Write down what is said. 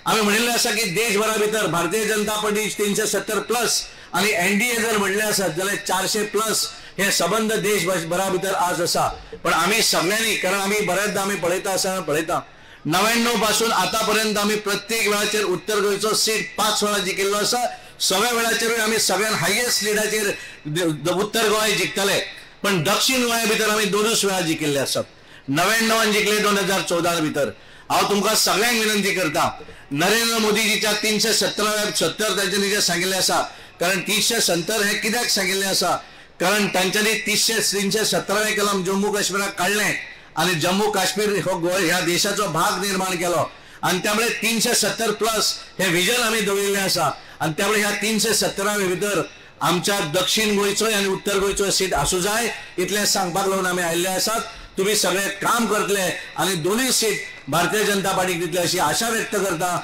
आम्ही म्हणिल्लें आसा की देशभरा भितर भारतीय जनता पार्टी 370+ आणि एनडीए जर म्हणले आसत जाल्यार 400+ हे सबंद देशभरा भितर आज आसा। पण आम्ही सगळ्यांनी, कारण आम्ही बऱ्याचदा आम्ही पळयता 99 पासून आतापर्यंत आम्ही प्रत्येक वेळाचेर उत्तर गोंयचो सीट 5 वेळा जिखिल्लो आसा। सगळ्या वेळाचेर आम्ही सगळ्यात हायेस्ट लिडाचेर उत्तर गोंय जिखतले, पण दक्षिण गोंया भितर आम्ही 2च वेळा जिखिल्ले आसात। 99 जिखले 2014 भितर। हांव तुमकां सगळ्यांक विनंती करता, नरेंद्र मोदीजीच्या 370 तांच्यांनी जे सांगिल्ले आसा, कारण 370 हे कित्याक सांगिल्ले आसा, कारण तांच्यांनी 317 कलम जम्मू काश्मीराक काढले आणि जम्मू काश्मीर ह्या देशाचो भाग निर्माण केलो आणि त्यामुळे 370+ हे विजन आम्ही दवरिल्लें आसा आणि त्यामुळे ह्या 317 भितर आमच्या दक्षिण गोंयचो आणि उत्तर गोंयचो सीट आसूं जाय इतलें सांगपाक लागून आमी आयिल्ले आसात। तुम्ही सगळे काम करतले आणि दोन्ही सीट भारतीय जनता पार्टीक दितले अशी आशा व्यक्त करता।